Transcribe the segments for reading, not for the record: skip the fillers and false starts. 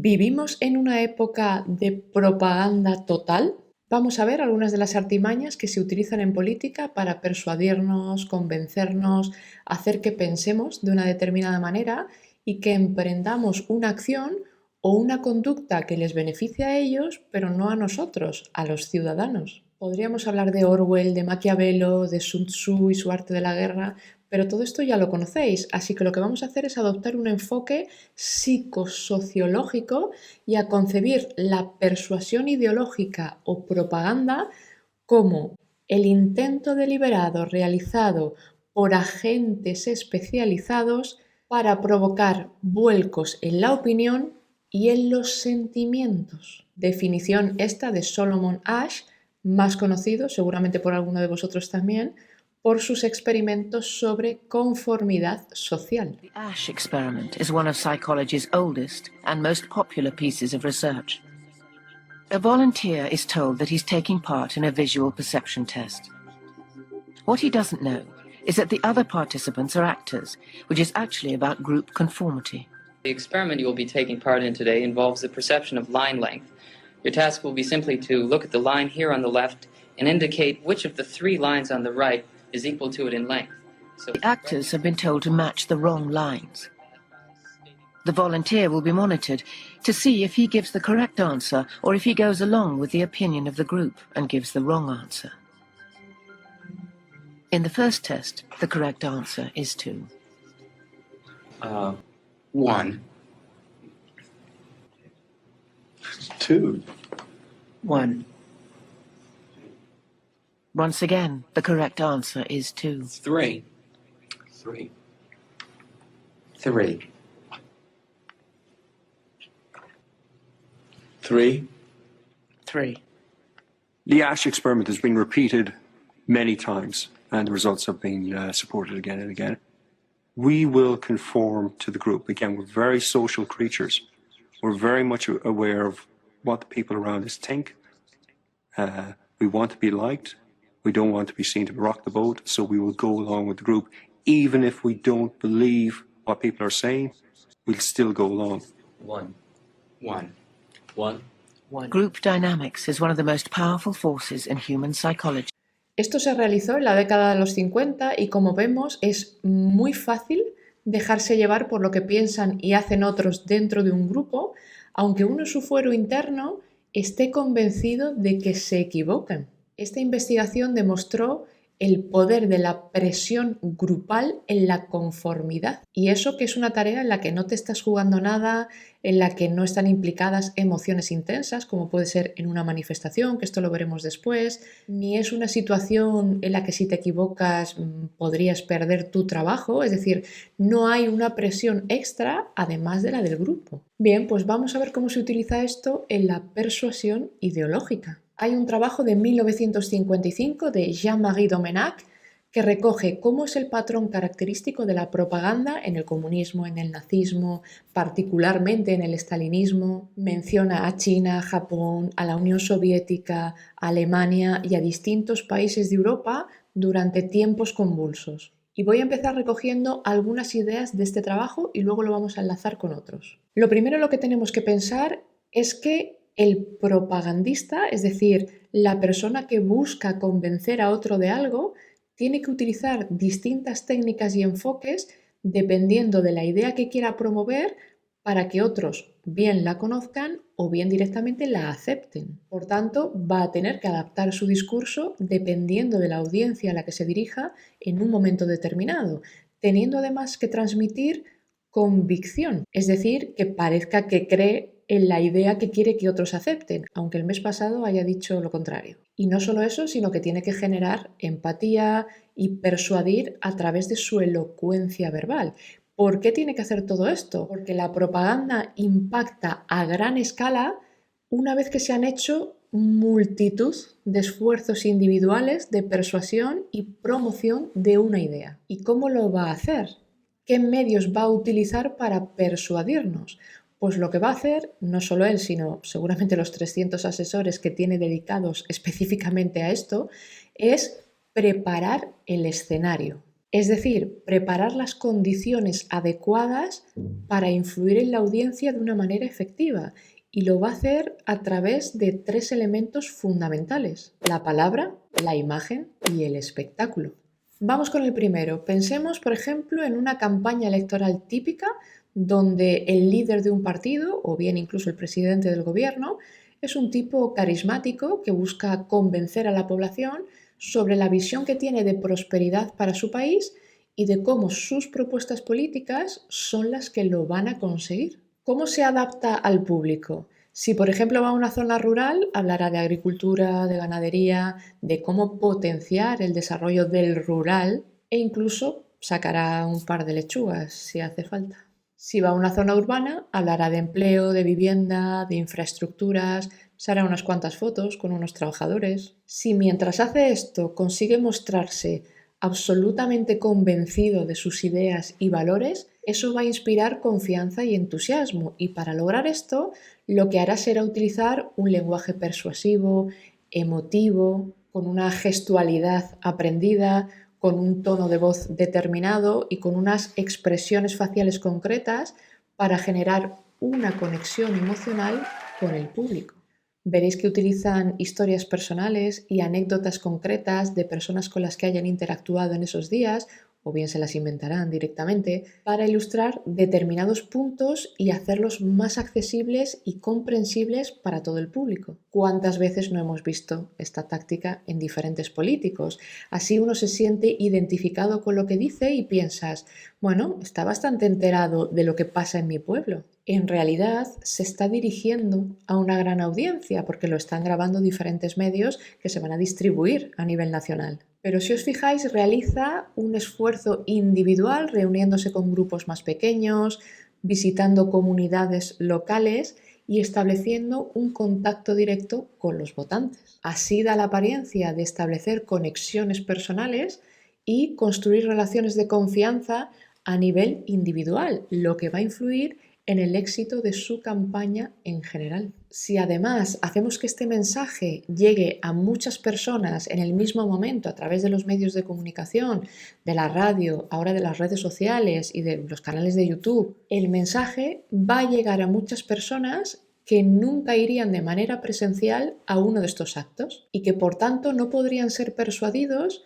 ¿Vivimos en una época de propaganda total? Vamos a ver algunas de las artimañas que se utilizan en política para persuadirnos, convencernos, hacer que pensemos de una determinada manera y que emprendamos una acción o una conducta que les beneficie a ellos, pero no a nosotros, a los ciudadanos. Podríamos hablar de Orwell, de Maquiavelo, de Sun Tzu y su arte de la guerra, pero todo esto ya lo conocéis, así que lo que vamos a hacer es adoptar un enfoque psicosociológico y a concebir la persuasión ideológica o propaganda como el intento deliberado realizado por agentes especializados para provocar vuelcos en la opinión y en los sentimientos. Definición esta de Solomon Asch, más conocido seguramente por alguno de vosotros también, por sus experimentos sobre conformidad social. The Asch experiment is one of psychology's oldest and most popular pieces of research. A volunteer is told that he's taking part in a visual perception test. What he doesn't know is that the other participants are actors, which is actually about group conformity. The experiment you will be taking part in today involves the perception of line length. Your task will be simply to look at the line here on the left and indicate which of the three lines on the right is equal to it in length. So The actors have been told to match the wrong lines. The volunteer will be monitored to see if he gives the correct answer or if he goes along with the opinion of the group and gives the wrong answer. In the first test, the correct answer is 2. 1. 2. 1. Once again, the correct answer is 2. 3. 3. 3. 3. 3. The Asch experiment has been repeated many times, and the results have been supported again and again. We will conform to the group. Again, we're very social creatures. We're very much aware of what the people around us think. We want to be liked. We don't want to be seen to rock the boat, so we will go along with the group. Even if we don't believe what people are saying, we'll still go along. 1. 1. 1. Group dynamics is one of the most powerful forces in human psychology. Esto se realizó en la década de los 50 y como vemos es muy fácil dejarse llevar por lo que piensan y hacen otros dentro de un grupo, aunque uno en su fuero interno esté convencido de que se equivocan. Esta investigación demostró el poder de la presión grupal en la conformidad. Y eso que es una tarea en la que no te estás jugando nada, en la que no están implicadas emociones intensas, como puede ser en una manifestación, que esto lo veremos después, ni es una situación en la que si te equivocas podrías perder tu trabajo, es decir, no hay una presión extra además de la del grupo. Bien, pues vamos a ver cómo se utiliza esto en la persuasión ideológica. Hay un trabajo de 1955 de Jean-Marie Domenach que recoge cómo es el patrón característico de la propaganda en el comunismo, en el nazismo, particularmente en el estalinismo. Menciona a China, Japón, a la Unión Soviética, a Alemania y a distintos países de Europa durante tiempos convulsos. Y voy a empezar recogiendo algunas ideas de este trabajo y luego lo vamos a enlazar con otros. Lo primero en lo que tenemos que pensar es que el propagandista, es decir, la persona que busca convencer a otro de algo, tiene que utilizar distintas técnicas y enfoques dependiendo de la idea que quiera promover para que otros bien la conozcan o bien directamente la acepten. Por tanto, va a tener que adaptar su discurso dependiendo de la audiencia a la que se dirija en un momento determinado, teniendo además que transmitir convicción, es decir, que parezca que cree en la idea que quiere que otros acepten, aunque el mes pasado haya dicho lo contrario. Y no solo eso, sino que tiene que generar empatía y persuadir a través de su elocuencia verbal. ¿Por qué tiene que hacer todo esto? Porque la propaganda impacta a gran escala una vez que se han hecho multitud de esfuerzos individuales de persuasión y promoción de una idea. ¿Y cómo lo va a hacer? ¿Qué medios va a utilizar para persuadirnos? Pues lo que va a hacer, no solo él, sino seguramente los 300 asesores que tiene dedicados específicamente a esto, es preparar el escenario. Es decir, preparar las condiciones adecuadas para influir en la audiencia de una manera efectiva, y lo va a hacer a través de 3 elementos fundamentales: la palabra, la imagen y el espectáculo. Vamos con el primero. Pensemos, por ejemplo, en una campaña electoral típica donde el líder de un partido, o bien incluso el presidente del gobierno, es un tipo carismático que busca convencer a la población sobre la visión que tiene de prosperidad para su país y de cómo sus propuestas políticas son las que lo van a conseguir. ¿Cómo se adapta al público? Si, por ejemplo, va a una zona rural, hablará de agricultura, de ganadería, de cómo potenciar el desarrollo del rural e incluso sacará un par de lechugas si hace falta. Si va a una zona urbana, hablará de empleo, de vivienda, de infraestructuras, se hará unas cuantas fotos con unos trabajadores. Si mientras hace esto consigue mostrarse absolutamente convencido de sus ideas y valores, eso va a inspirar confianza y entusiasmo, y para lograr esto lo que hará será utilizar un lenguaje persuasivo, emotivo, con una gestualidad aprendida, con un tono de voz determinado y con unas expresiones faciales concretas para generar una conexión emocional con el público. Veréis que utilizan historias personales y anécdotas concretas de personas con las que hayan interactuado en esos días, o bien se las inventarán directamente, para ilustrar determinados puntos y hacerlos más accesibles y comprensibles para todo el público. ¿Cuántas veces no hemos visto esta táctica en diferentes políticos? Así uno se siente identificado con lo que dice y piensas, bueno, está bastante enterado de lo que pasa en mi pueblo. En realidad se está dirigiendo a una gran audiencia porque lo están grabando diferentes medios que se van a distribuir a nivel nacional. Pero si os fijáis, realiza un esfuerzo individual reuniéndose con grupos más pequeños, visitando comunidades locales y estableciendo un contacto directo con los votantes. Así da la apariencia de establecer conexiones personales y construir relaciones de confianza a nivel individual, lo que va a influir en el éxito de su campaña en general. Si además hacemos que este mensaje llegue a muchas personas en el mismo momento a través de los medios de comunicación, de la radio, ahora de las redes sociales y de los canales de YouTube, el mensaje va a llegar a muchas personas que nunca irían de manera presencial a uno de estos actos y que por tanto no podrían ser persuadidos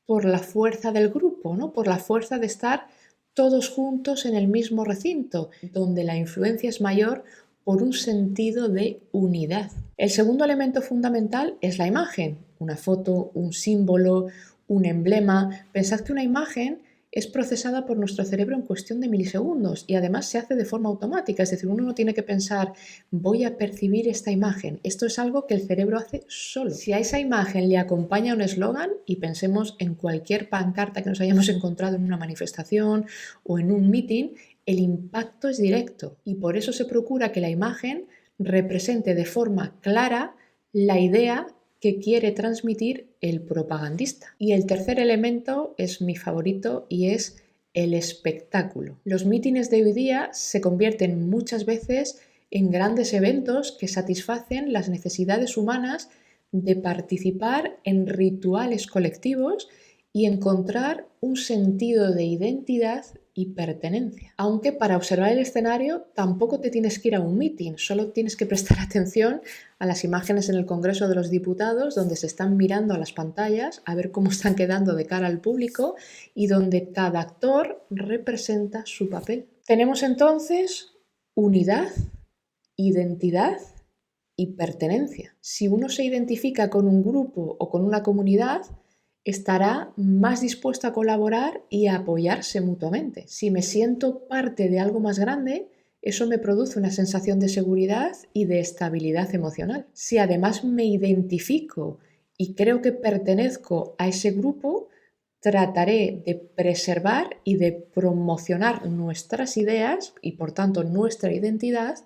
por la fuerza del grupo, ¿no? Por la fuerza de estar todos juntos en el mismo recinto, donde la influencia es mayor por un sentido de unidad. El segundo elemento fundamental es la imagen, una foto, un símbolo, un emblema. Pensad que una imagen es procesada por nuestro cerebro en cuestión de milisegundos y además se hace de forma automática, es decir, uno no tiene que pensar voy a percibir esta imagen, esto es algo que el cerebro hace solo. Si a esa imagen le acompaña un eslogan, y pensemos en cualquier pancarta que nos hayamos encontrado en una manifestación o en un meeting, el impacto es directo y por eso se procura que la imagen represente de forma clara la idea que quiere transmitir el propagandista. Y el tercer elemento es mi favorito y es el espectáculo. Los mítines de hoy día se convierten muchas veces en grandes eventos que satisfacen las necesidades humanas de participar en rituales colectivos y encontrar un sentido de identidad y pertenencia. Aunque para observar el escenario tampoco te tienes que ir a un meeting, solo tienes que prestar atención a las imágenes en el Congreso de los Diputados, donde se están mirando a las pantallas a ver cómo están quedando de cara al público y donde cada actor representa su papel. Tenemos entonces unidad, identidad y pertenencia. Si uno se identifica con un grupo o con una comunidad, estará más dispuesto a colaborar y a apoyarse mutuamente. Si me siento parte de algo más grande, eso me produce una sensación de seguridad y de estabilidad emocional. Si además me identifico y creo que pertenezco a ese grupo, trataré de preservar y de promocionar nuestras ideas y por tanto nuestra identidad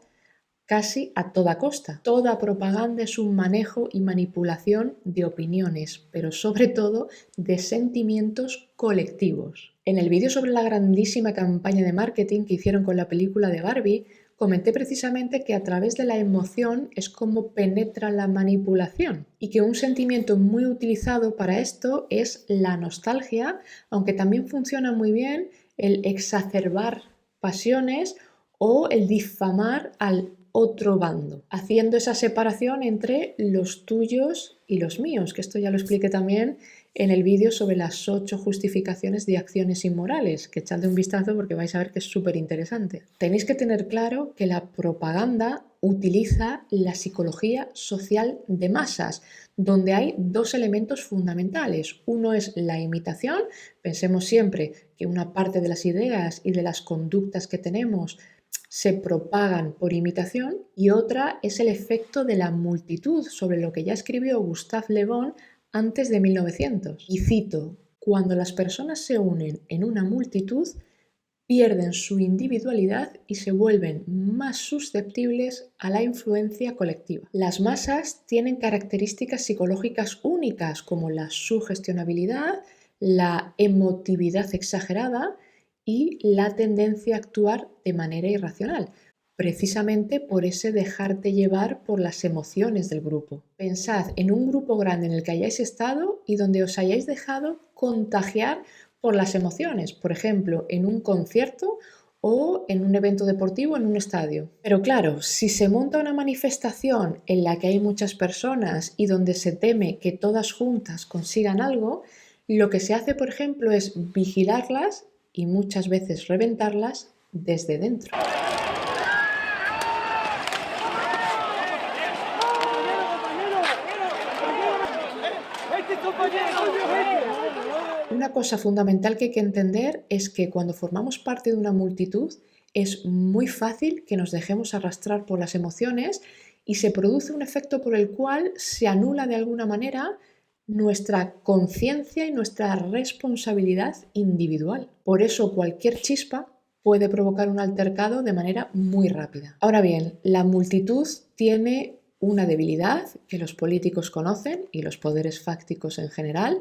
casi a toda costa. Toda propaganda es un manejo y manipulación de opiniones, pero sobre todo de sentimientos colectivos. En el vídeo sobre la grandísima campaña de marketing que hicieron con la película de Barbie, comenté precisamente que a través de la emoción es como penetra la manipulación y que un sentimiento muy utilizado para esto es la nostalgia, aunque también funciona muy bien el exacerbar pasiones o el difamar al otro bando, haciendo esa separación entre los tuyos y los míos, que esto ya lo expliqué también en el vídeo sobre las 8 justificaciones de acciones inmorales, que echadle un vistazo porque vais a ver que es súper interesante. Tenéis que tener claro que la propaganda utiliza la psicología social de masas, donde hay dos elementos fundamentales. Uno es la imitación. Pensemos siempre que una parte de las ideas y de las conductas que tenemos se propagan por imitación, y otra es el efecto de la multitud, sobre lo que ya escribió Gustave Le Bon antes de 1900. Y cito: cuando las personas se unen en una multitud, pierden su individualidad y se vuelven más susceptibles a la influencia colectiva. Las masas tienen características psicológicas únicas como la sugestionabilidad, la emotividad exagerada y la tendencia a actuar de manera irracional, precisamente por ese dejarte llevar por las emociones del grupo. Pensad en un grupo grande en el que hayáis estado y donde os hayáis dejado contagiar por las emociones, por ejemplo, en un concierto o en un evento deportivo en un estadio. Pero claro, si se monta una manifestación en la que hay muchas personas y donde se teme que todas juntas consigan algo, lo que se hace, por ejemplo, es vigilarlas y muchas veces reventarlas desde dentro. Una cosa fundamental que hay que entender es que cuando formamos parte de una multitud es muy fácil que nos dejemos arrastrar por las emociones y se produce un efecto por el cual se anula de alguna manera nuestra conciencia y nuestra responsabilidad individual. Por eso cualquier chispa puede provocar un altercado de manera muy rápida. Ahora bien, la multitud tiene una debilidad que los políticos conocen y los poderes fácticos en general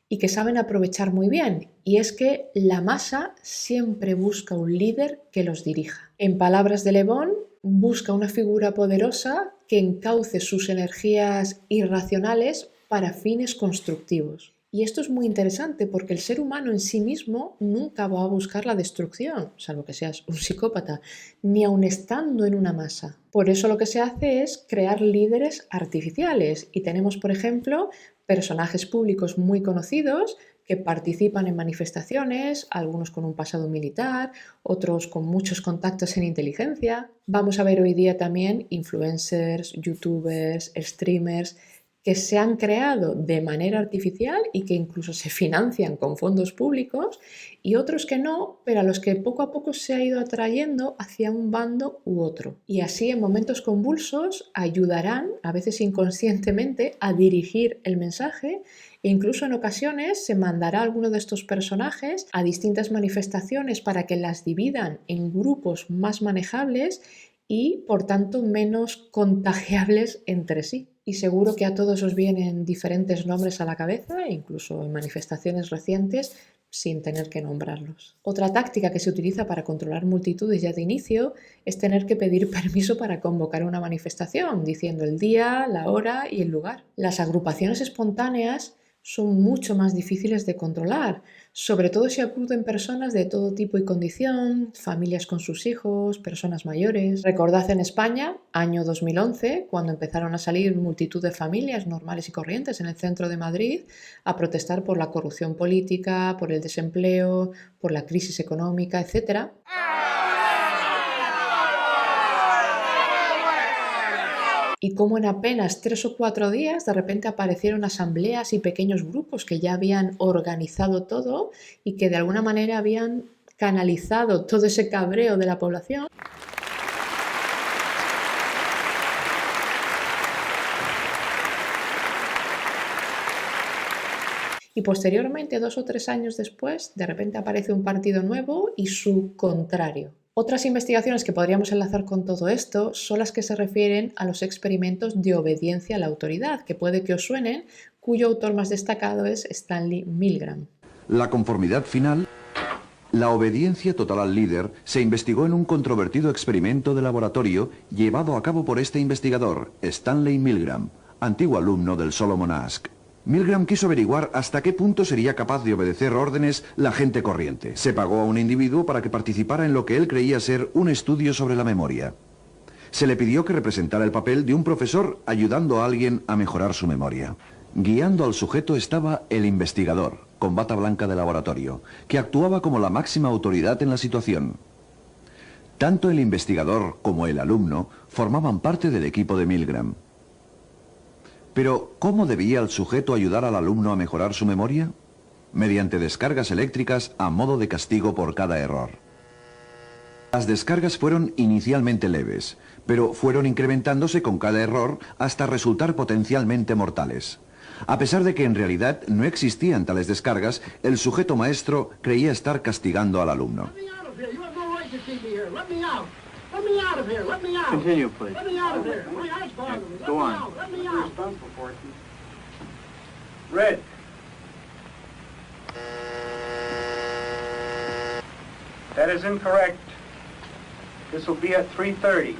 y que saben aprovechar muy bien, y es que la masa siempre busca un líder que los dirija. En palabras de Le Bon, busca una figura poderosa que encauce sus energías irracionales para fines constructivos. Y esto es muy interesante porque el ser humano en sí mismo nunca va a buscar la destrucción, salvo que seas un psicópata, ni aun estando en una masa. Por eso lo que se hace es crear líderes artificiales y tenemos, por ejemplo, personajes públicos muy conocidos que participan en manifestaciones, algunos con un pasado militar, otros con muchos contactos en inteligencia. Vamos a ver hoy día también influencers, youtubers, streamers que se han creado de manera artificial y que incluso se financian con fondos públicos, y otros que no, pero a los que poco a poco se ha ido atrayendo hacia un bando u otro. Y así en momentos convulsos ayudarán, a veces inconscientemente, a dirigir el mensaje, e incluso en ocasiones se mandará a alguno de estos personajes a distintas manifestaciones para que las dividan en grupos más manejables y, por tanto, menos contagiables entre sí. Y seguro que a todos os vienen diferentes nombres a la cabeza, incluso en manifestaciones recientes, sin tener que nombrarlos. Otra táctica que se utiliza para controlar multitudes ya de inicio es tener que pedir permiso para convocar una manifestación, diciendo el día, la hora y el lugar. Las agrupaciones espontáneas son mucho más difíciles de controlar, sobre todo si acuden personas de todo tipo y condición, familias con sus hijos, personas mayores. Recordad en España, año 2011, cuando empezaron a salir multitud de familias normales y corrientes en el centro de Madrid a protestar por la corrupción política, por el desempleo, por la crisis económica, etc. Y cómo en apenas 3 o 4 días de repente aparecieron asambleas y pequeños grupos que ya habían organizado todo y que de alguna manera habían canalizado todo ese cabreo de la población. Y posteriormente, 2 o 3 años después, de repente aparece un partido nuevo y su contrario. Otras investigaciones que podríamos enlazar con todo esto son las que se refieren a los experimentos de obediencia a la autoridad, que puede que os suenen, cuyo autor más destacado es Stanley Milgram. La conformidad final La obediencia total al líder se investigó en un controvertido experimento de laboratorio llevado a cabo por este investigador, Stanley Milgram, antiguo alumno del Solomon Asch. Milgram quiso averiguar hasta qué punto sería capaz de obedecer órdenes la gente corriente. Se pagó a un individuo para que participara en lo que él creía ser un estudio sobre la memoria. Se le pidió que representara el papel de un profesor ayudando a alguien a mejorar su memoria. Guiando al sujeto estaba el investigador, con bata blanca de laboratorio, que actuaba como la máxima autoridad en la situación. Tanto el investigador como el alumno formaban parte del equipo de Milgram. Pero, ¿cómo debía el sujeto ayudar al alumno a mejorar su memoria? Mediante descargas eléctricas a modo de castigo por cada error. Las descargas fueron inicialmente leves, pero fueron incrementándose con cada error hasta resultar potencialmente mortales. A pesar de que en realidad no existían tales descargas, el sujeto maestro creía estar castigando al alumno. Continue, please. Go on. Red. That is incorrect. This will be at 3:30.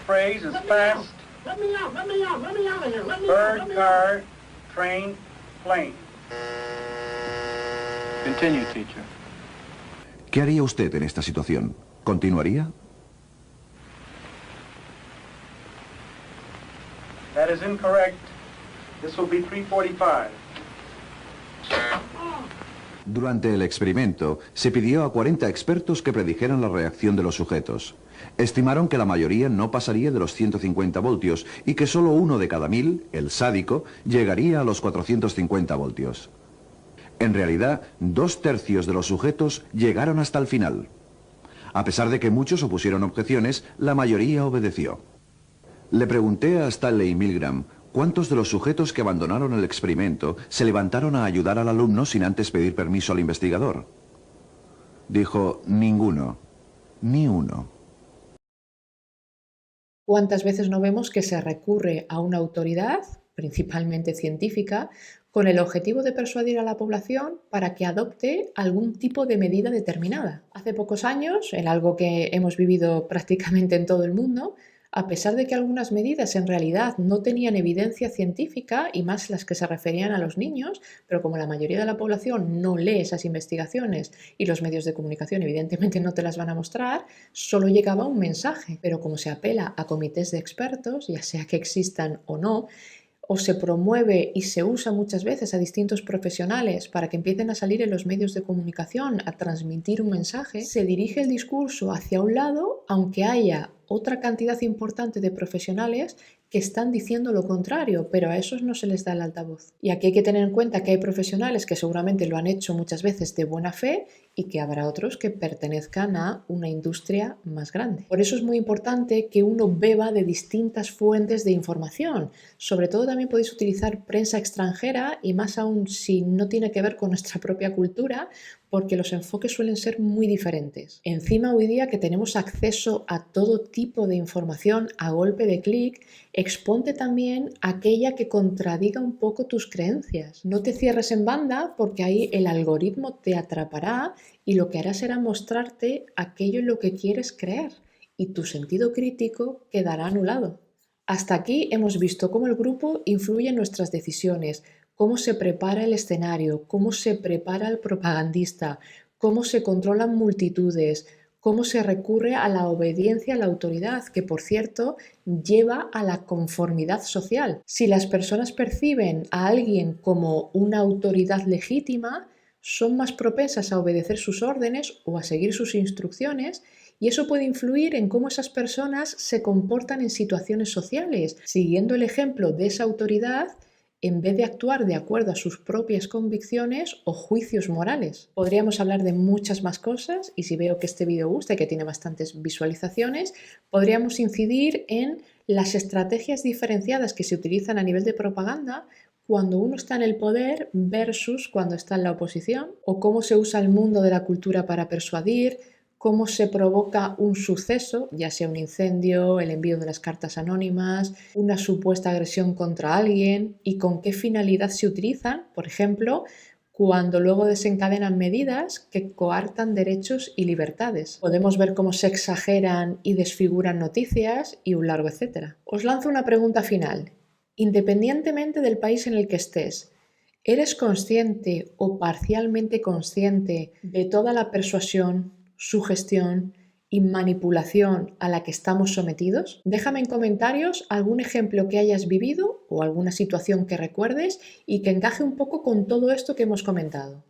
Phrase is fast. Let me out of here. Let me Bird, out. car, train, plane. Continue, teacher. ¿Qué haría usted en esta situación? ¿Continuaría? That is incorrect. This will be 3:45. Durante el experimento, se pidió a 40 expertos que predijeran la reacción de los sujetos. Estimaron que la mayoría no pasaría de los 150 voltios y que solo uno de cada 1000, el sádico, llegaría a los 450 voltios. En realidad, 2/3 de los sujetos llegaron hasta el final. A pesar de que muchos opusieron objeciones, la mayoría obedeció. Le pregunté a Stanley Milgram cuántos de los sujetos que abandonaron el experimento se levantaron a ayudar al alumno sin antes pedir permiso al investigador. Dijo, ninguno, ni uno. ¿Cuántas veces no vemos que se recurre a una autoridad, principalmente científica, con el objetivo de persuadir a la población para que adopte algún tipo de medida determinada? Hace pocos años, en algo que hemos vivido prácticamente en todo el mundo, a pesar de que algunas medidas en realidad no tenían evidencia científica, y más las que se referían a los niños, pero como la mayoría de la población no lee esas investigaciones y los medios de comunicación evidentemente no te las van a mostrar, solo llegaba un mensaje. Pero como se apela a comités de expertos, ya sea que existan o no, o se promueve y se usa muchas veces a distintos profesionales para que empiecen a salir en los medios de comunicación a transmitir un mensaje, se dirige el discurso hacia un lado, aunque haya otra cantidad importante de profesionales que están diciendo lo contrario, pero a esos no se les da el altavoz. Y aquí hay que tener en cuenta que hay profesionales que seguramente lo han hecho muchas veces de buena fe y que habrá otros que pertenezcan a una industria más grande. Por eso es muy importante que uno beba de distintas fuentes de información. Sobre todo también podéis utilizar prensa extranjera y más aún si no tiene que ver con nuestra propia cultura, porque los enfoques suelen ser muy diferentes. Encima hoy día que tenemos acceso a todo tipo de información a golpe de clic, exponte también aquella que contradiga un poco tus creencias. No te cierres en banda porque ahí el algoritmo te atrapará y lo que hará será mostrarte aquello en lo que quieres creer y tu sentido crítico quedará anulado. Hasta aquí hemos visto cómo el grupo influye en nuestras decisiones, cómo se prepara el escenario, cómo se prepara el propagandista, cómo se controlan multitudes, cómo se recurre a la obediencia a la autoridad, que por cierto lleva a la conformidad social. Si las personas perciben a alguien como una autoridad legítima, son más propensas a obedecer sus órdenes o a seguir sus instrucciones, y eso puede influir en cómo esas personas se comportan en situaciones sociales, siguiendo el ejemplo de esa autoridad en vez de actuar de acuerdo a sus propias convicciones o juicios morales. Podríamos hablar de muchas más cosas y si veo que este vídeo gusta y que tiene bastantes visualizaciones, podríamos incidir en las estrategias diferenciadas que se utilizan a nivel de propaganda cuando uno está en el poder versus cuando está en la oposición, o cómo se usa el mundo de la cultura para persuadir, cómo se provoca un suceso, ya sea un incendio, el envío de las cartas anónimas, una supuesta agresión contra alguien y con qué finalidad se utilizan, por ejemplo, cuando luego desencadenan medidas que coartan derechos y libertades. Podemos ver cómo se exageran y desfiguran noticias y un largo etcétera. Os lanzo una pregunta final. Independientemente del país en el que estés, ¿eres consciente o parcialmente consciente de toda la persuasión, sugestión y manipulación a la que estamos sometidos? Déjame en comentarios algún ejemplo que hayas vivido o alguna situación que recuerdes y que encaje un poco con todo esto que hemos comentado.